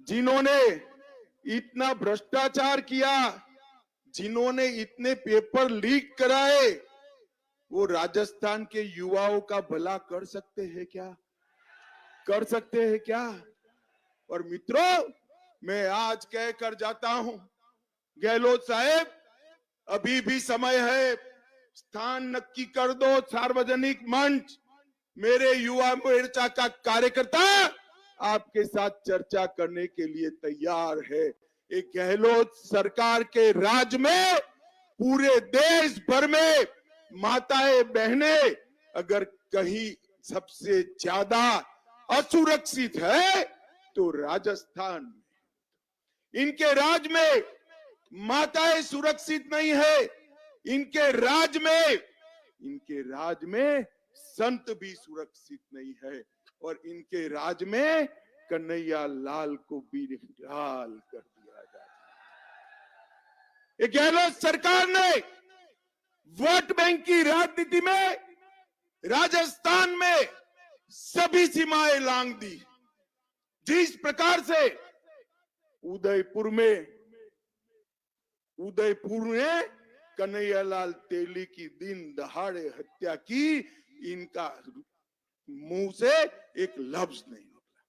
जिन्होंने इतना भ्रष्टाचार किया, जिन्होंने इतने पेपर लीक कराए, वो राजस्थान के युवाओं का भला कर सकते हैं क्या? कर सकते हैं क्या? और मित्रों, मैं आज कहकर जाता हूं, गहलोत साहब, अभी भी समय है, स्थान नक्की कर दो, सार्वजनिक मंच। मेरे युवा मोर्चा का कार्यकर्ता आपके साथ चर्चा करने के लिए तैयार है। एक गहलोत सरकार के राज में पूरे देश भर में माताएं बहनें अगर कहीं सबसे ज्यादा असुरक्षित है तो राजस्थान में। इनके राज में माताएं सुरक्षित नहीं है, इनके राज में संत भी सुरक्षित नहीं है, और इनके राज में कन्हैया लाल को भी निकाल कर दिया जाता है। गहलोत सरकार ने वोट बैंक की राजनीति में राजस्थान में सभी सीमाएं लांघ दी। जिस प्रकार से उदयपुर ने कन्हैयालाल तेली की दिन दहाड़े हत्या की, इनका मुंह से एक लफ्ज नहीं निकला।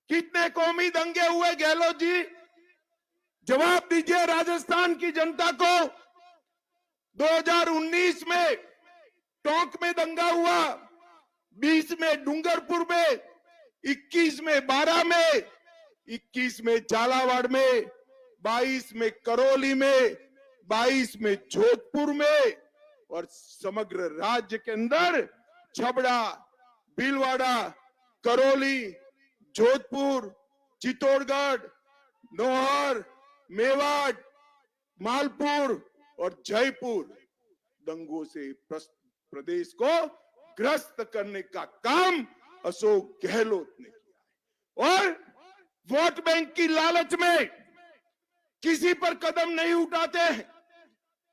कितने कौमी दंगे हुए गहलोत जी, जवाब दीजिए राजस्थान की जनता को। 2019 में टोंक में दंगा हुआ, 20 में डूंगरपुर में, 21 में बारा में, 21 में झालावाड़ में, 22 में करौली में, 22 में जोधपुर में, और समग्र राज्य के अंदर छबड़ा, भीलवाड़ा, करौली, जोधपुर, चित्तौड़गढ़, नौहर, मेवाड़, मालपुर और जयपुर दंगों से प्रदेश को ग्रस्त करने का काम अशोक गहलोत ने किया है। और वोट बैंक की लालच में किसी पर कदम नहीं उठाते हैं।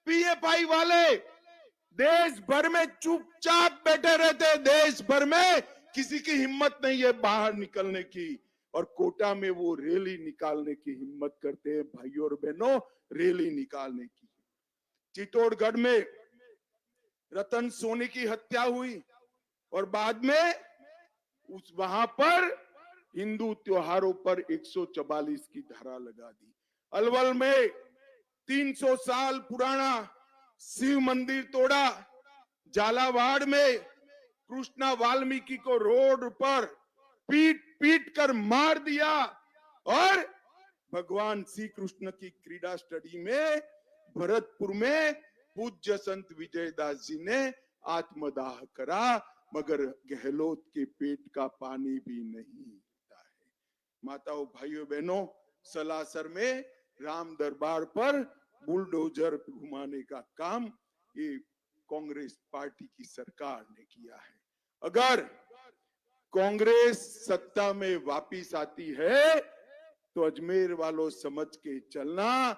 पीएफआई वाले देश भर में चुपचाप बैठे रहते हैं, देश भर में किसी की हिम्मत नहीं है बाहर निकलने की, और कोटा में वो रैली निकालने की हिम्मत करते हैं। भाइयों और बहनों, रैली निकालने की। चित्तौड़गढ़ में रतन सोनी की हत्या हुई और बाद में वहां पर हिंदू त्योहारों पर 144 की धारा लगा दी। अलवर में 300 साल पुराना शिव मंदिर तोड़ा। झालावाड़ में कृष्णा वाल्मीकि को रोड पर पीट कर मार दिया, और भगवान श्री कृष्ण की क्रीड़ा स्टडी में भरतपुर में पूज्य संत विजयदास जी ने आत्मदाह करा, मगर गहलोत के पेट का पानी भी नहीं हिलता है। माताओं, भाइयों, बहनों, सलासर में राम दरबार पर बुलडोजर घुमाने का काम ये कांग्रेस पार्टी की सरकार ने किया है। अगर कांग्रेस सत्ता में वापिस आती है तो अजमेर वालों समझ के चलना,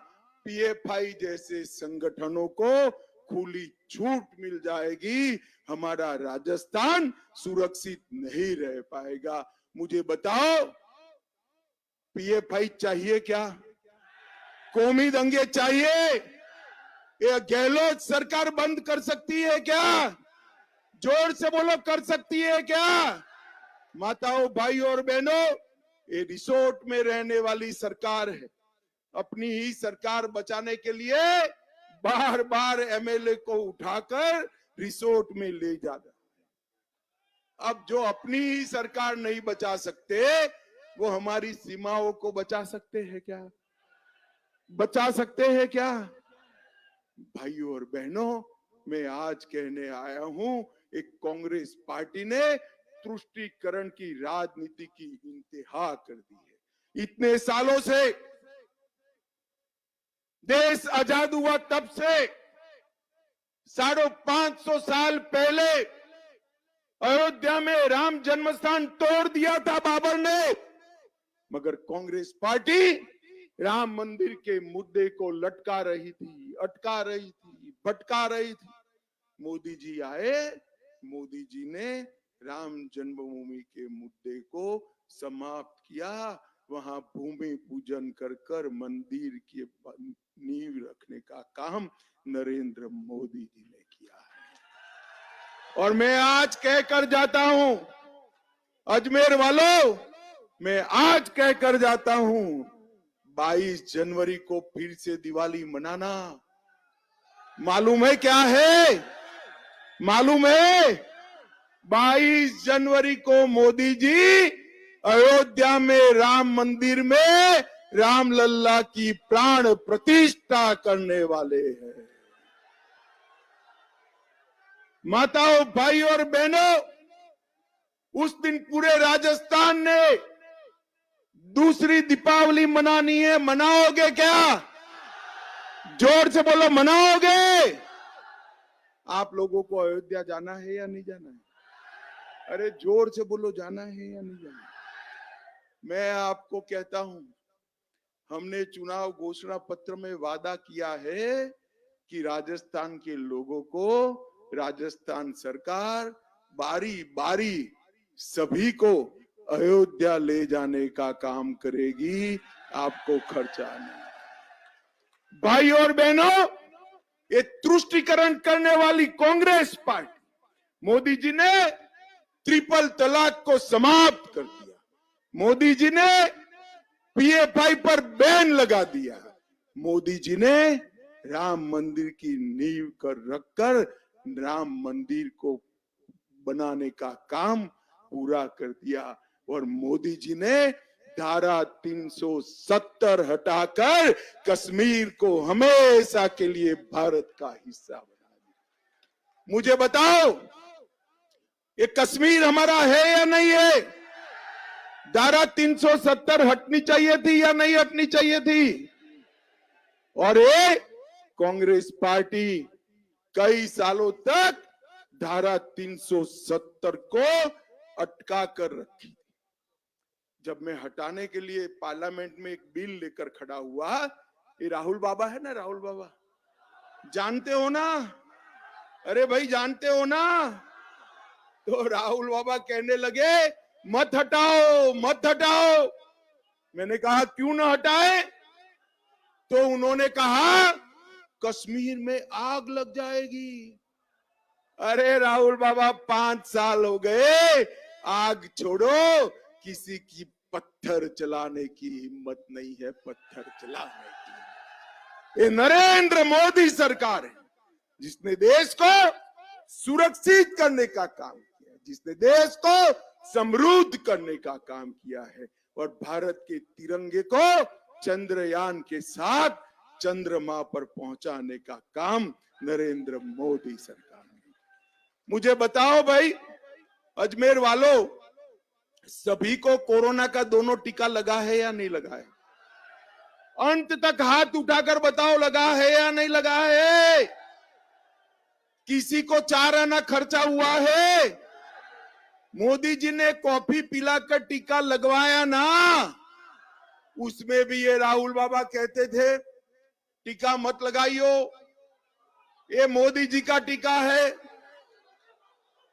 पीएफआई जैसे संगठनों को खुली छूट मिल जाएगी। हमारा राजस्थान सुरक्षित नहीं रह पाएगा। मुझे बताओ, पीएफआई चाहिए क्या? कौमी दंगे चाहिए? ये गहलोत सरकार बंद कर सकती है क्या? जोर से बोलो, कर सकती है क्या? माताओं, भाइयों और बहनों, ये रिसोर्ट में रहने वाली सरकार है। अपनी ही सरकार बचाने के लिए बार बार एमएलए को उठाकर रिसोर्ट में ले जाना। अब जो अपनी ही सरकार नहीं बचा सकते, वो हमारी सीमाओं को बचा सकते हैं क्या? बचा सकते हैं क्या? भाइयों और बहनों, मैं आज कहने आया हूं, एक कांग्रेस पार्टी ने तुष्टीकरण की राजनीति की इंतहा कर दी है। इतने सालों से देश आजाद हुआ तब से 550 साल पहले अयोध्या में राम जन्मस्थान तोड़ दिया था बाबर ने, मगर कांग्रेस पार्टी राम मंदिर के मुद्दे को लटका रही थी, अटका रही थी, भटका रही थी। मोदी जी आए, मोदी जी ने राम जन्मभूमि के मुद्दे को समाप्त किया, वहां भूमि पूजन कर कर मंदिर की नींव रखने का काम नरेंद्र मोदी जी ने किया है। और मैं आज कहकर जाता हूं, अजमेर वालों, मैं आज कहकर जाता हूं, 22 जनवरी को फिर से दिवाली मनाना। मालूम है क्या है? मालूम है 22 जनवरी को मोदी जी अयोध्या में राम मंदिर में रामलल्ला की प्राण प्रतिष्ठा करने वाले हैं। माताओं, भाई और बहनों, उस दिन पूरे राजस्थान ने दूसरी दीपावली मनानी है। मनाओगे क्या? जोर से बोलो, मनाओगे? आप लोगों को अयोध्या जाना है या नहीं जाना है? अरे जोर से बोलो, जाना है या नहीं जाना है? मैं आपको कहता हूं, हमने चुनाव घोषणा पत्र में वादा किया है कि राजस्थान के लोगों को राजस्थान सरकार बारी बारी सभी को अयोध्या ले जाने का काम करेगी, आपको खर्चा नहीं। भाई और बहनों, ये तुष्टीकरण करने वाली कांग्रेस पार्टी, मोदी जी ने ट्रिपल तलाक को समाप्त कर दिया। मोदी जी ने पीएफआई पर बैन लगा दिया। मोदी जी ने राम मंदिर की नींव कर रखकर राम मंदिर को बनाने का काम पूरा कर दिया। और मोदी जी ने धारा 370 हटाकर कश्मीर को हमेशा के लिए भारत का हिस्सा बना दिया। मुझे बताओ, ये कश्मीर हमारा है या नहीं है? धारा 370 हटनी चाहिए थी या नहीं हटनी चाहिए थी? और ये कांग्रेस पार्टी कई सालों तक धारा 370 को अटका कर रखी। जब मैं हटाने के लिए पार्लियामेंट में एक बिल लेकर खड़ा हुआ, ये राहुल बाबा है ना, राहुल बाबा जानते हो ना? अरे भाई जानते हो ना? तो राहुल बाबा कहने लगे मत हटाओ, मत हटाओ। मैंने कहा क्यों ना हटाए? तो उन्होंने कहा कश्मीर में आग लग जाएगी। अरे राहुल बाबा, 5 साल हो गए, आग छोड़ो, किसी की पत्थर चलाने की हिम्मत नहीं है, पत्थर चलाने की। ये नरेंद्र मोदी सरकार है जिसने देश को सुरक्षित करने का काम किया, जिसने देश को समृद्ध करने का काम किया है। और भारत के तिरंगे को चंद्रयान के साथ चंद्रमा पर पहुंचाने का काम नरेंद्र मोदी सरकार ने। मुझे बताओ भाई, अजमेर वालों, सभी को कोरोना का दोनों टीका लगा है या नहीं लगा है? अंत तक हाथ उठाकर बताओ, लगा है या नहीं लगा है? किसी को 4 आना खर्चा हुआ है? मोदी जी ने कॉफी पिलाकर टीका लगवाया ना, उसमें भी ये राहुल बाबा कहते थे टीका मत लगाइयो, ये मोदी जी का टीका है।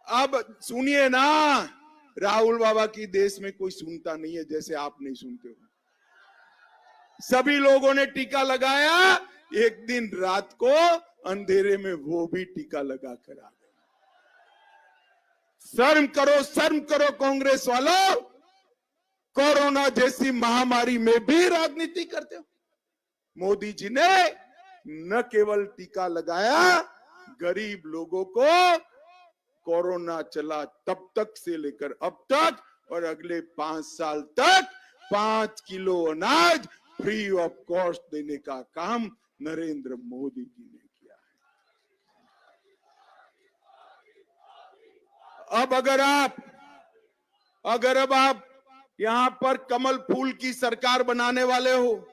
अब सुनिए ना, राहुल बाबा की देश में कोई सुनता नहीं है, जैसे आप नहीं सुनते हो। सभी लोगों ने टीका लगाया, एक दिन रात को अंधेरे में वो भी टीका लगा कर आ गए। शर्म करो कांग्रेस वालों, कोरोना जैसी महामारी में भी राजनीति करते हो। मोदी जी ने न केवल टीका लगाया, गरीब लोगों को कोरोना चला तब तक से लेकर अब तक और अगले 5 साल तक 5 किलो अनाज फ्री ऑफ कॉस्ट देने का काम नरेंद्र मोदी जी ने किया है। अब अगर आप यहां पर कमल फूल की सरकार बनाने वाले हो,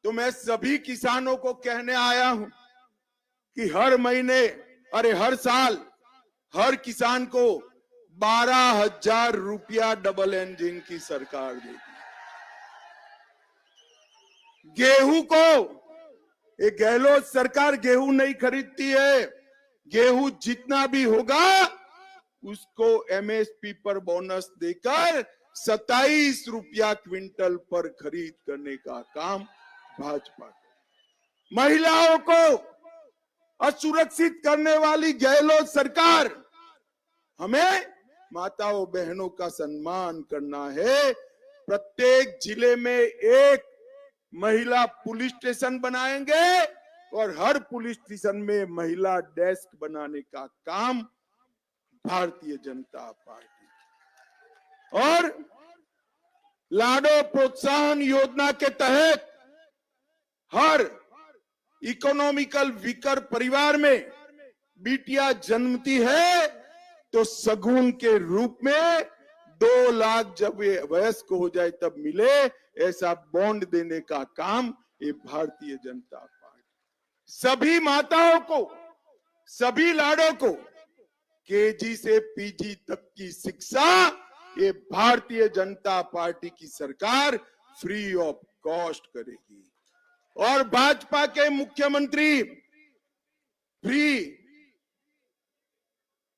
तो मैं सभी किसानों को कहने आया हूं कि हर महीने, अरे हर साल हर किसान को 12,000 रुपया डबल इंजन की सरकार देगी। गेहूं को, ये गहलोत सरकार गेहूं नहीं खरीदती है, गेहूं जितना भी होगा उसको एमएसपी पर बोनस देकर 27 रुपया क्विंटल पर खरीद करने का काम भाजपा का। महिलाओं को असुरक्षित करने वाली गहलोत सरकार, हमें माताओं बहनों का सम्मान करना है। प्रत्येक जिले में एक महिला पुलिस स्टेशन बनाएंगे और हर पुलिस स्टेशन में महिला डेस्क बनाने का काम भारतीय जनता पार्टी। और लाडो प्रोत्साहन योजना के तहत हर इकोनॉमिकल वीकर परिवार में बिटिया जन्मती है तो सगुन के रूप में 2 लाख जब वे वयस्क हो जाए तब मिले, ऐसा बॉन्ड देने का काम ये भारतीय जनता पार्टी। सभी माताओं को, सभी लाड़ों को केजी से पीजी तक की शिक्षा ये भारतीय जनता पार्टी की सरकार फ्री ऑफ कॉस्ट करेगी। और भाजपा के मुख्यमंत्री फ्री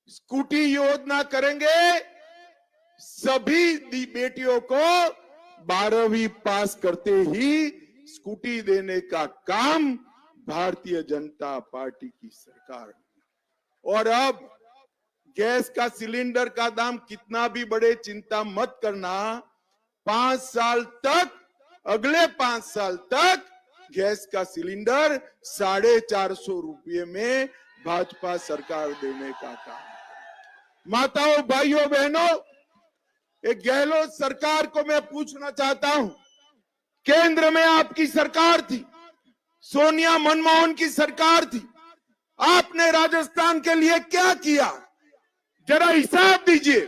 स्कूटी योजना करेंगे। सभी बेटियों को 12वीं पास करते ही स्कूटी देने का काम भारतीय जनता पार्टी की सरकार। और अब गैस का सिलेंडर का दाम कितना भी बढ़े चिंता मत करना, 5 साल तक, अगले 5 साल तक गैस का सिलेंडर 450 रुपये में भाजपा सरकार देने का काम। माताओं भाइयों बहनों, एक गहलोत सरकार को मैं पूछना चाहता हूं, केंद्र में आपकी सरकार थी, सोनिया मनमोहन की सरकार थी, आपने राजस्थान के लिए क्या किया जरा हिसाब दीजिए।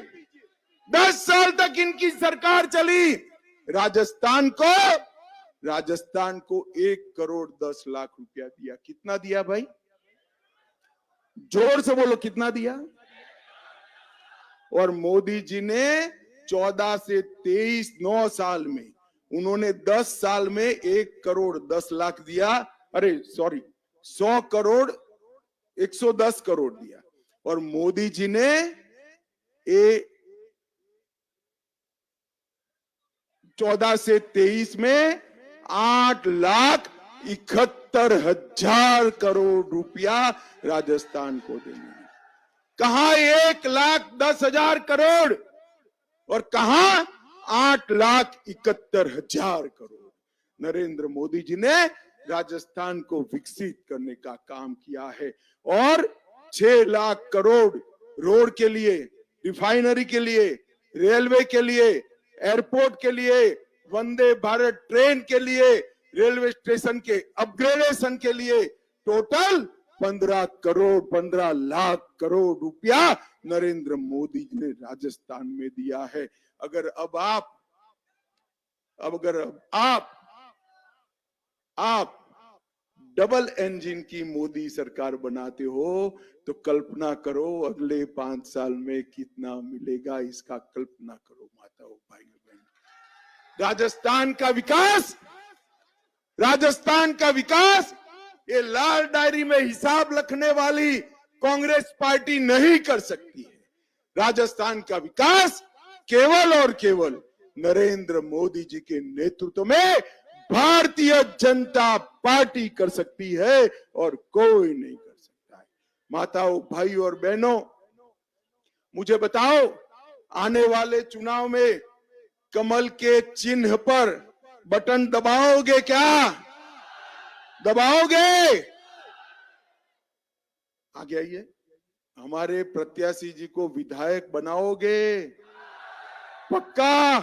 10 साल तक इनकी सरकार चली, राजस्थान को 1 करोड़ 10 लाख रुपया दिया। कितना दिया भाई? जोर से बोलो, कितना दिया? और मोदी जी ने 14 से 23 9 साल में उन्होंने 10 साल में 1 करोड़ 10 लाख दिया। अरे सॉरी, 100 करोड़ 110 करोड़ दिया। और मोदी जी ने 14 से 23 में 8,71,000 करोड़ रुपया राजस्थान को देने। कहां 1,10,000 करोड़ और कहां 8,71,000 करोड़। नरेंद्र मोदी जी ने राजस्थान को विकसित करने का काम किया है। और 6 लाख करोड़ रोड के लिए, रिफाइनरी के लिए, रेलवे के लिए, एयरपोर्ट के लिए, वंदे भारत ट्रेन के लिए, रेलवे स्टेशन के अपग्रेडेशन के लिए टोटल 15 लाख करोड़ रुपया नरेंद्र मोदी जी ने राजस्थान में दिया है। अगर आप डबल इंजन की मोदी सरकार बनाते हो तो कल्पना करो अगले 5 साल में कितना मिलेगा, इसका कल्पना करो माताओं भाइयों बहनों। राजस्थान का विकास ये लाल डायरी में हिसाब रखने वाली कांग्रेस पार्टी नहीं कर सकती है। राजस्थान का विकास केवल और केवल नरेंद्र मोदी जी के नेतृत्व में भारतीय जनता पार्टी कर सकती है और कोई नहीं कर सकता है। माताओं भाइयों और बहनों, मुझे बताओ, आने वाले चुनाव में कमल के चिन्ह पर बटन दबाओगे क्या? दबाओगे? आगे आइए। हमारे प्रत्याशी जी को विधायक बनाओगे? पक्का?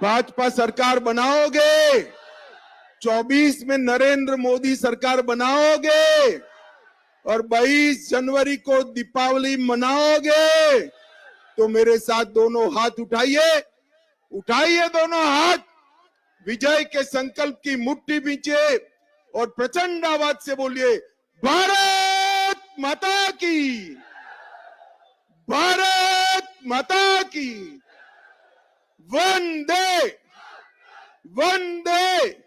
भाजपा सरकार बनाओगे? 24 में नरेंद्र मोदी सरकार बनाओगे? और 22 जनवरी को दीपावली मनाओगे? तो मेरे साथ दोनों हाथ उठाइए, उठाइए दोनों हाथ, विजय के संकल्प की मुट्ठी बींचे और प्रचंड आवाज से बोलिए, भारत माता की, भारत माता की, वंदे वंदे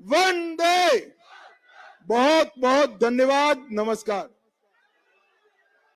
वंदे। बहुत बहुत धन्यवाद, नमस्कार।